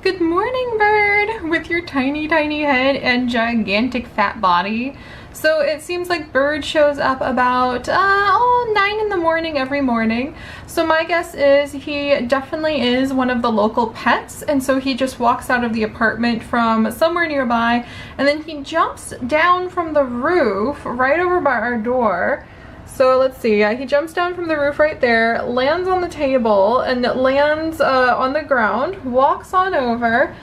Good morning, bird, with your tiny, tiny head and gigantic fat body. So it seems like Bird shows up about 9 in the morning every morning. So my guess is he definitely is one of the local pets, and so he just walks out of the apartment from somewhere nearby, and then he jumps down from the roof right over by our door. So let's see, he jumps down from the roof right there, lands on the table, and lands on the ground, walks on over,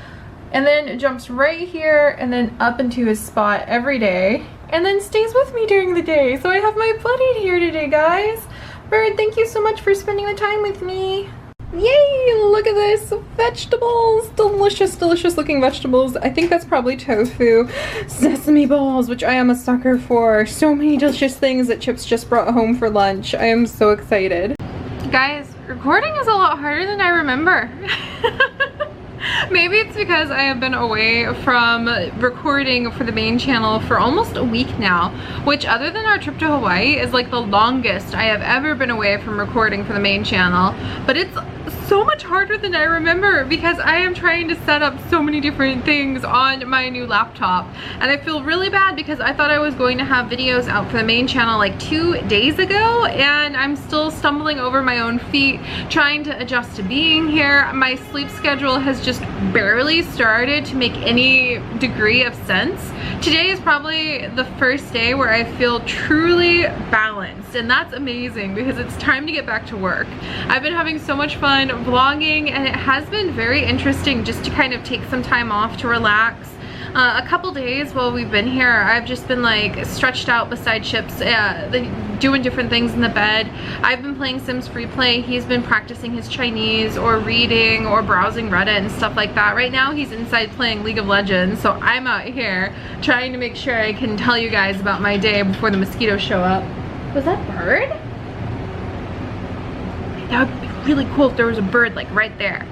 and then jumps right here and then up into his spot every day, and then stays with me during the day. So I have my buddy here today, guys. Bird, thank you so much for spending the time with me. Yay, look at this, vegetables, delicious, delicious looking vegetables. I think that's probably tofu, sesame balls, which I am a sucker for. So many delicious things that Chips just brought home for lunch. I am so excited. Guys, recording is a lot harder than I remember. Maybe it's because I have been away from recording for the main channel for almost a week now, which other than our trip to Hawaii is like the longest I have ever been away from recording for the main channel. But it's so much harder than I remember because I am trying to set up so many different things on my new laptop, and I feel really bad because I thought I was going to have videos out for the main channel like 2 days ago, and I'm still stumbling over my own feet trying to adjust to being here. My sleep schedule has just barely started to make any degree of sense. Today is probably the first day where I feel truly balanced, and that's amazing because it's time to get back to work. I've been having so much fun vlogging, and it has been very interesting just to kind of take some time off to relax. A couple days while we've been here, I've just been like stretched out beside Chips, doing different things in the bed. I've been playing Sims Free Play. He's been practicing his Chinese or reading or browsing Reddit and stuff like that. Right now he's inside playing League of Legends, so I'm out here trying to make sure I can tell you guys about my day before the mosquitoes show up. Was that Bird? That would be really cool if there was a bird like right there.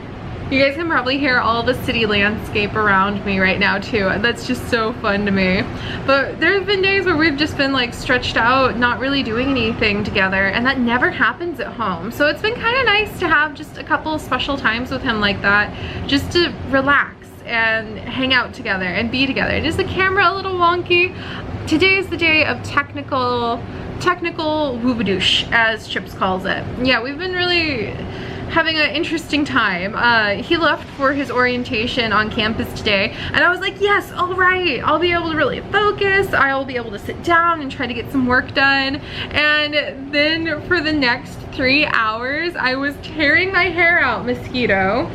You guys can probably hear all the city landscape around me right now too. That's just so fun to me. But there have been days where we've just been like stretched out, not really doing anything together, and that never happens at home. So it's been kind of nice to have just a couple of special times with him like that, just to relax and hang out together and be together. Is the camera a little wonky? Today is the day of technical woobadoosh, as Chips calls it. Yeah, we've been really having an interesting time. He left for his orientation on campus today, and I was like, yes, all right, I'll be able to really focus. I'll be able to sit down and try to get some work done. And then for the next 3 hours, I was tearing my hair out, mosquito,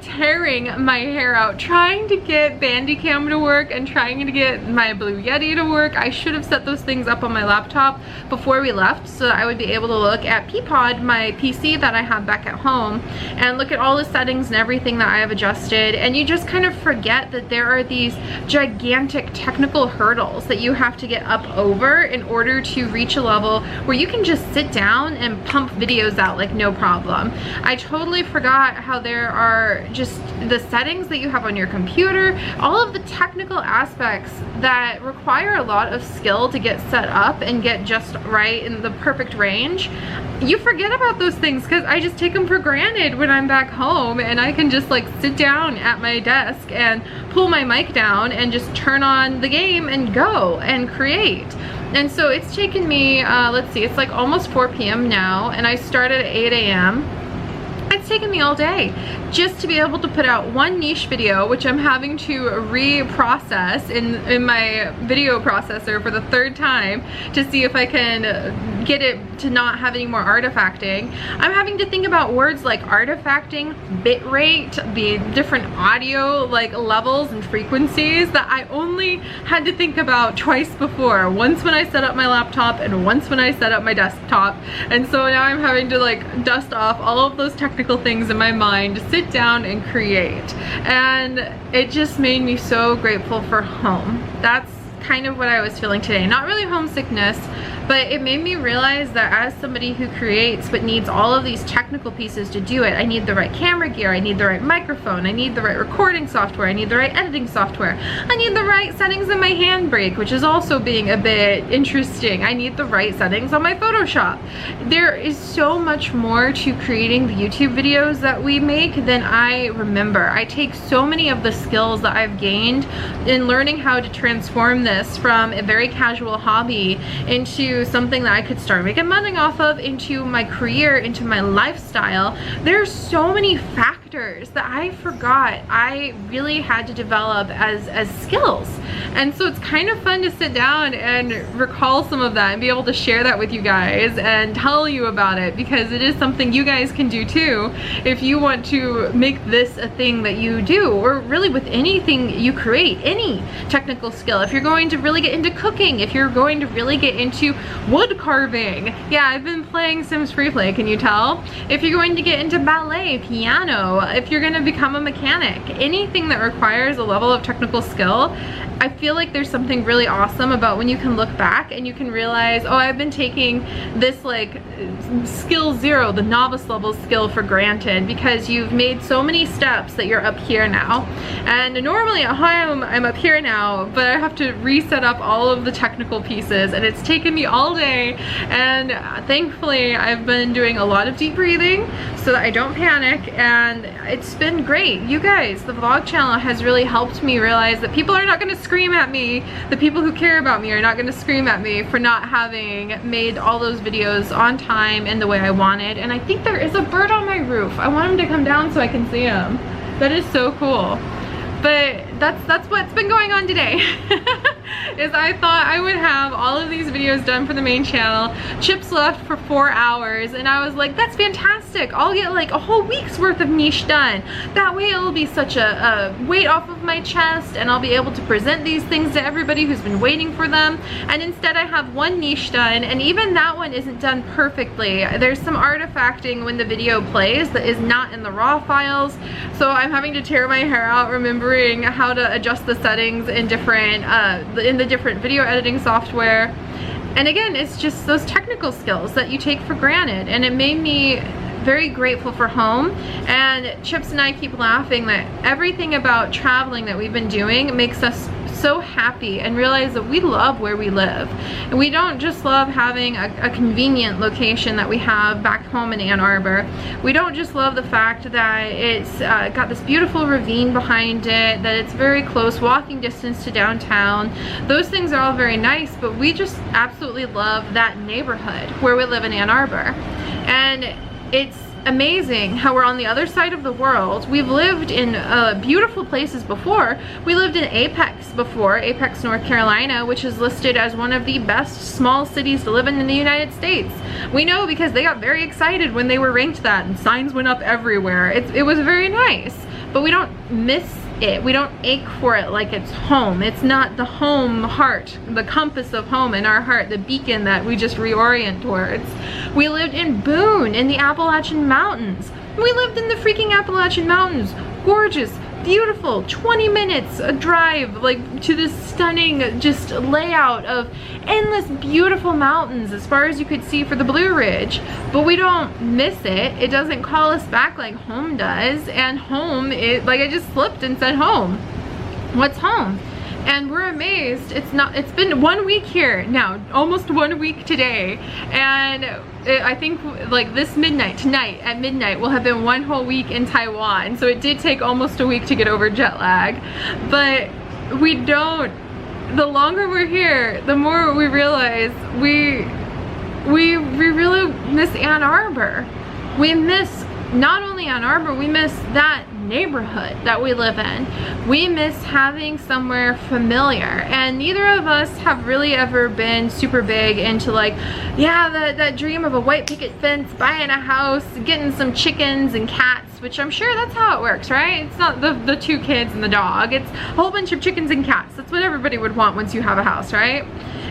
tearing my hair out, trying to get Bandicam to work and trying to get my Blue Yeti to work. I should have set those things up on my laptop before we left so that I would be able to look at Peapod, my PC that I have back at home, and look at all the settings and everything that I have adjusted. And you just kind of forget that there are these gigantic technical hurdles that you have to get up over in order to reach a level where you can just sit down and pump videos out like no problem. I totally forgot how there are just the settings that you have on your computer, all of the technical aspects that require a lot of skill to get set up and get just right in the perfect range. You forget about those things because I just take them for granted when I'm back home, and I can just like sit down at my desk and pull my mic down and just turn on the game and go and create. And so it's taken me, let's see, it's like almost 4 p.m. now, and I started at 8 a.m. It's taken me all day just to be able to put out one niche video, which I'm having to reprocess in my video processor for the 3rd time to see if I can get it to not have any more artifacting. I'm having to think about words like artifacting, bitrate, the different audio like levels and frequencies that I only had to think about twice before. Once when I set up my laptop and once when I set up my desktop. And so now I'm having to like dust off all of those technical things in my mind, sit down and create. And it just made me so grateful for home. That's kind of what I was feeling today. Not really homesickness, But it made me realize that as somebody who creates but needs all of these technical pieces to do it, I need the right camera gear, I need the right microphone, I need the right recording software, I need the right editing software, I need the right settings in my handbrake, which is also being a bit interesting. I need the right settings on my Photoshop. There is so much more to creating the YouTube videos that we make than I remember. I take so many of the skills that I've gained in learning how to transform this from a very casual hobby into something that I could start making money off of, into my career, into my lifestyle. There's so many factors that I forgot I really had to develop as skills. And so it's kind of fun to sit down and recall some of that and be able to share that with you guys and tell you about it, because it is something you guys can do too if you want to make this a thing that you do, or really with anything you create, any technical skill. If you're going to really get into cooking, if you're going to really get into wood carving, yeah, I've been playing Sims Free Play, can you tell? If you're going to get into ballet, piano, if you're going to become a mechanic, anything that requires a level of technical skill, I feel like there's something really awesome about when you can look back and you can realize, oh, I've been taking this like skill 0, the novice level skill, for granted, because you've made so many steps that you're up here now. And normally at home I'm up here now, but I have to reset up all of the technical pieces, and it's taken me all day. And thankfully I've been doing a lot of deep breathing so that I don't panic, and it's been great. You guys, the vlog channel has really helped me realize that people are not going to scream at me. The people who care about me are not going to scream at me for not having made all those videos on time and the way I wanted. And I think there is a bird on my roof. I want him to come down so I can see him. That is so cool. But that's what's been going on today. Is I thought I would have all of these videos done for the main channel. Chips left for 4 hours, and I was like, that's fantastic. I'll get like a whole week's worth of niche done. That way it'll be such a weight off of my chest, and I'll be able to present these things to everybody who's been waiting for them. And instead I have one niche done, and even that one isn't done perfectly. There's some artifacting when the video plays that is not in the raw files, so I'm having to tear my hair out remembering how to adjust the settings in the different video editing software. And again, it's just those technical skills that you take for granted, and it made me very grateful for home. And Chips and I keep laughing that everything about traveling that we've been doing makes us so happy, and realize that we love where we live. And we don't just love having a convenient location that we have back home in Ann Arbor. We don't just love the fact that it's got this beautiful ravine behind it, that it's very close walking distance to downtown. Those things are all very nice, but we just absolutely love that neighborhood where we live in Ann Arbor. And it's amazing how we're on the other side of the world. We've lived in beautiful places before. We lived in Apex before, Apex, North Carolina, which is listed as one of the best small cities to live in the United States. We know because they got very excited when they were ranked that, and signs went up everywhere. It was very nice, but we don't miss it. We don't ache for it like it's home. It's not the home heart, the compass of home in our heart, the beacon that we just reorient towards. We lived in Boone in the Appalachian Mountains. We lived in the freaking Appalachian Mountains. Gorgeous, beautiful, 20 minutes a drive like to this stunning just layout of endless beautiful mountains as far as you could see for the Blue Ridge. But we don't miss it. It doesn't call us back like home does. And home, like I just slipped and said home. What's home? And we're amazed. It's been 1 week here now, almost 1 week today. And I think like this midnight, tonight at midnight, will have been 1 whole week in Taiwan. So it did take almost a week to get over jet lag. But we don't, the longer we're here, the more we realize we really miss Ann Arbor. We miss not only Ann Arbor, we miss that neighborhood that we live in. We miss having somewhere familiar, and neither of us have really ever been super big into like, yeah, that dream of a white picket fence, buying a house, getting some chickens and cats, which I'm sure that's how it works, right? It's not the 2 kids and the dog. It's a whole bunch of chickens and cats. That's what everybody would want once you have a house, right?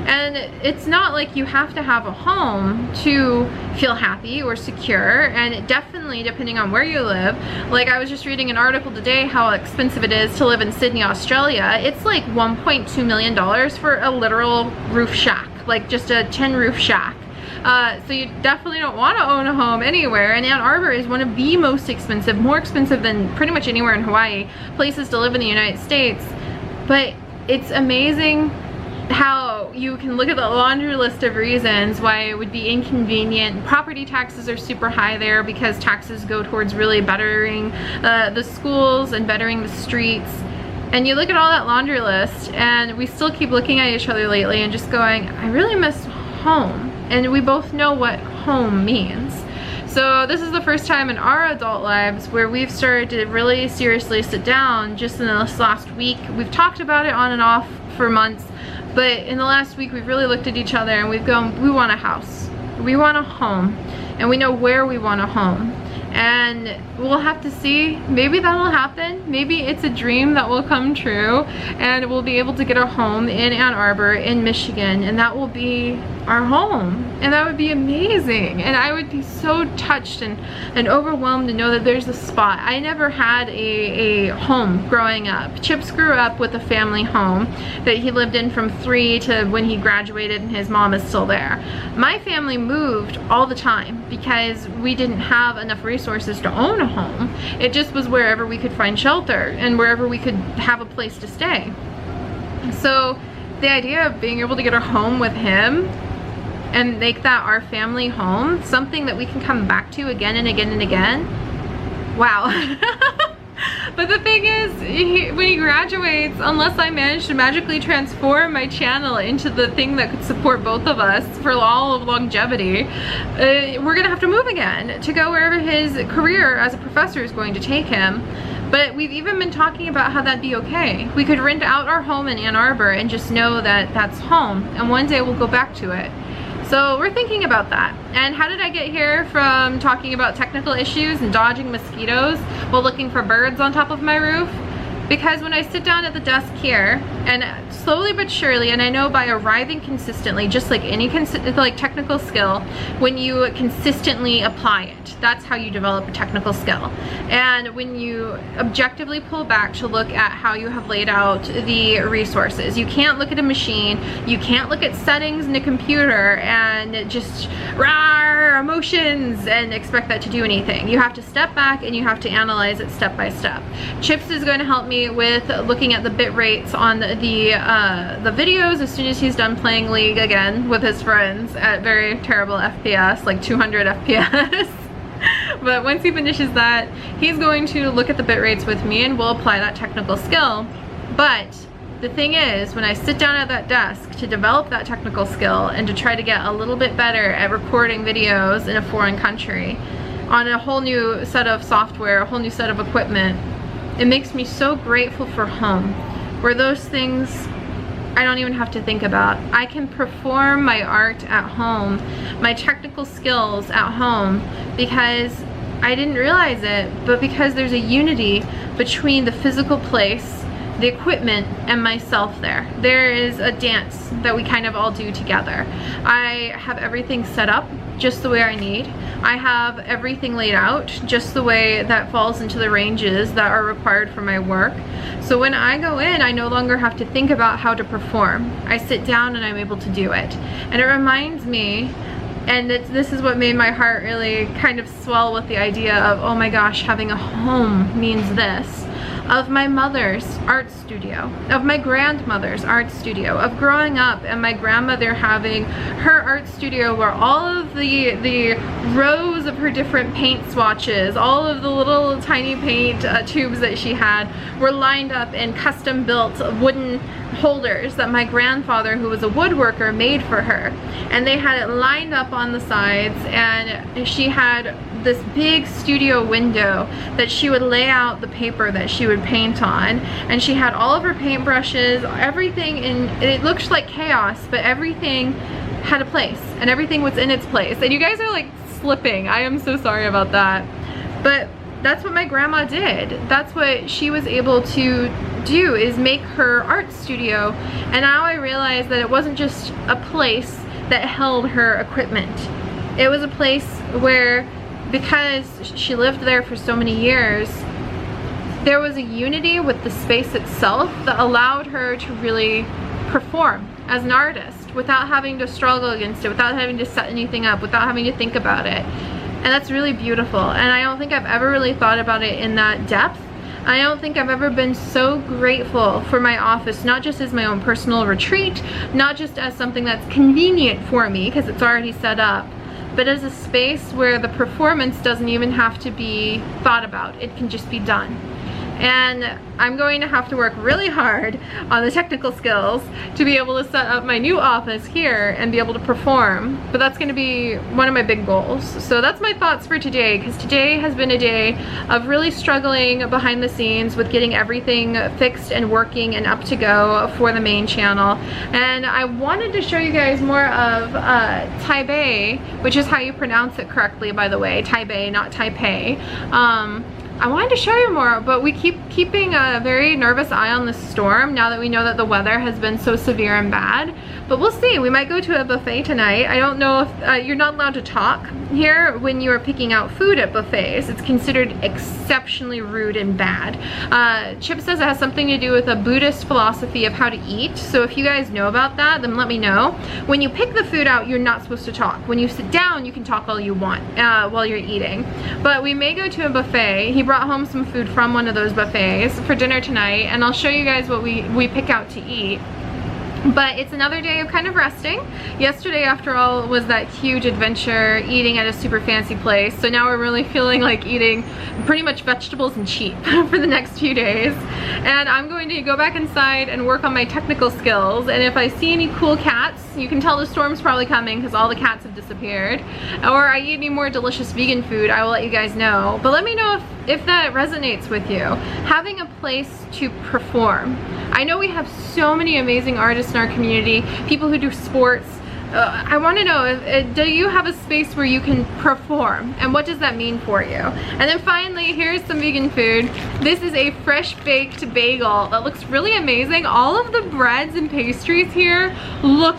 And it's not like you have to have a home to feel happy or secure, and definitely depending on where you live. Like I was just reading an article today how expensive it is to live in Sydney, Australia. It's like $1.2 million for a literal roof shack. like just a tin roof shack. So you definitely don't want to own a home anywhere, and Ann Arbor is one of the most expensive, more expensive than pretty much anywhere in Hawaii, places to live in the United States. But it's amazing how you can look at the laundry list of reasons why it would be inconvenient. Property taxes are super high there because taxes go towards really bettering the schools and bettering the streets. And you look at all that laundry list, and we still keep looking at each other lately and just going, I really miss home. And we both know what home means. So this is the first time in our adult lives where we've started to really seriously sit down just in this last week. We've talked about it on and off for months, but in the last week we've really looked at each other and we've gone, we want a house, we want a home, and we know where we want a home. And we'll have to see, maybe that'll happen. Maybe it's a dream that will come true and we'll be able to get a home in Ann Arbor in Michigan, and that will be our home, and that would be amazing. And I would be so touched and overwhelmed to know that there's a spot. I never had a home growing up. Chips grew up with a family home that he lived in from 3 to when he graduated, and his mom is still there. My family moved all the time because we didn't have enough resources to own a home. It just was wherever we could find shelter and wherever we could have a place to stay. So the idea of being able to get a home with him and make that our family home, something that we can come back to again and again and again, wow. But the thing is, when he graduates, unless I manage to magically transform my channel into the thing that could support both of us for all of longevity, we're gonna have to move again to go wherever his career as a professor is going to take him. But we've even been talking about how that'd be okay. We could rent out our home in Ann Arbor and just know that that's home, and one day we'll go back to it. So we're thinking about that. And how did I get here from talking about technical issues and dodging mosquitoes while looking for birds on top of my roof? Because when I sit down at the desk here, and slowly but surely, and I know by arriving consistently, just like any technical skill, when you consistently apply it, that's how you develop a technical skill. And when you objectively pull back to look at how you have laid out the resources, you can't look at a machine, you can't look at settings in a computer and just rawr, emotions and expect that to do anything. You have to step back and you have to analyze it step by step. Chips is going to help me with looking at the bit rates on the videos as soon as he's done playing League again with his friends at very terrible FPS, like 200 FPS. But once he finishes that, he's going to look at the bit rates with me and we'll apply that technical skill. But the thing is, when I sit down at that desk to develop that technical skill and to try to get a little bit better at recording videos in a foreign country on a whole new set of software, a whole new set of equipment, it makes me so grateful for home, where those things I don't even have to think about. I can perform my art at home, my technical skills at home, because I didn't realize it, but because there's a unity between the physical place, the equipment, and myself there. There is a dance that we kind of all do together. I have everything set up just the way I need. I have everything laid out just the way that falls into the ranges that are required for my work. So when I go in, I no longer have to think about how to perform. I sit down and I'm able to do it. And it reminds me, and this is what made my heart really kind of swell with the idea of, oh my gosh, having a home means this, of my mother's art studio, of my grandmother's art studio, of growing up and my grandmother having her art studio where all of the rows of her different paint swatches, all of the little tiny paint tubes that she had were lined up in custom built wooden holders that my grandfather, who was a woodworker, made for her. And they had it lined up on the sides, and she had this big studio window that she would lay out the paper that she would paint on, and she had all of her paintbrushes, everything in it. Looked like chaos, but everything had a place and everything was in its place. And you guys are like slipping, I am so sorry about that, but that's what my grandma did. That's what she was able to do, is make her art studio. And now I realize that it wasn't just a place that held her equipment. It was a place where, because she lived there for so many years, there was a unity with the space itself that allowed her to really perform as an artist without having to struggle against it, without having to set anything up, without having to think about it. And that's really beautiful. And I don't think I've ever really thought about it in that depth. I don't think I've ever been so grateful for my office, not just as my own personal retreat, not just as something that's convenient for me because it's already set up, but as a space where the performance doesn't even have to be thought about. It can just be done. And I'm going to have to work really hard on the technical skills to be able to set up my new office here and be able to perform. But that's going to be one of my big goals. So that's my thoughts for today, because today has been a day of really struggling behind the scenes with getting everything fixed and working and up to go for the main channel. And I wanted to show you guys more of Taipei, which is how you pronounce it correctly, by the way. Taipei, not Taipei. I wanted to show you more, but we keep keeping a very nervous eye on the storm now that we know that the weather has been so severe and bad. But we'll see. We might go to a buffet tonight. I don't know if you're not allowed to talk here when you are picking out food at buffets. It's considered exceptionally rude and bad. Chip says it has something to do with a Buddhist philosophy of how to eat. So if you guys know about that, then let me know. When you pick the food out, you're not supposed to talk. When you sit down, you can talk all you want while you're eating. But we may go to a buffet. He brought home some food from one of those buffets for dinner tonight, and I'll show you guys what we pick out to eat. But it's another day of kind of resting. Yesterday, after all, was that huge adventure eating at a super fancy place. So now we're really feeling like eating pretty much vegetables and cheap for the next few days. And I'm going to go back inside and work on my technical skills. And if I see any cool cats, you can tell the storm's probably coming because all the cats have disappeared. Or I eat any more delicious vegan food, I will let you guys know. But let me know if that resonates with you. Having a place to perform. I know we have so many amazing artists in our community, people who do sports. I want to know, do you have a space where you can perform, and what does that mean for you? And then finally, here's some vegan food. This is a fresh baked bagel that looks really amazing. All of the breads and pastries here look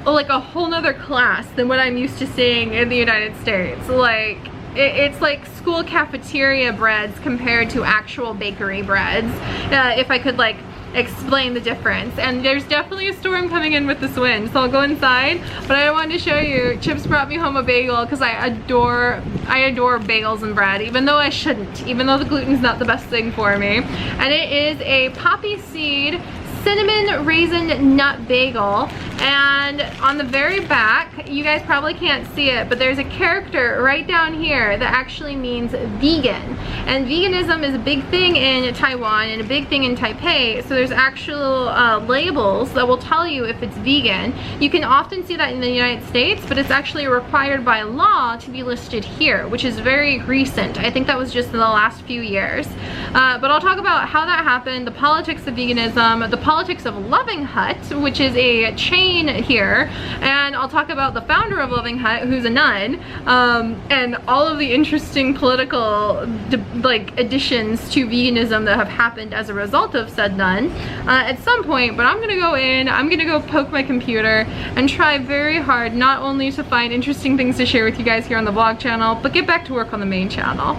like a whole nother class than what I'm used to seeing in the United States. Like, it's like school cafeteria breads compared to actual bakery breads, if I could like explain the difference. And there's definitely a storm coming in with this wind, so I'll go inside. But I wanted to show you, Chips brought me home a bagel because I adore bagels and bread, even though I shouldn't, even though the gluten's not the best thing for me. And it is a poppy seed cinnamon raisin nut bagel, and on the very back, you guys probably can't see it, but there's a character right down here that actually means vegan. And veganism is a big thing in Taiwan and a big thing in Taipei, so there's actual labels that will tell you if it's vegan. You can often see that in the United States, but it's actually required by law to be listed here, which is very recent. I think that was just in the last few years. But I'll talk about how that happened, the politics of veganism, the politics of Loving Hut, which is a chain here, and I'll talk about the founder of Loving Hut, who's a nun, and all of the interesting political additions to veganism that have happened as a result of said nun at some point. But I'm gonna go in, I'm gonna go poke my computer and try very hard not only to find interesting things to share with you guys here on the vlog channel, but get back to work on the main channel.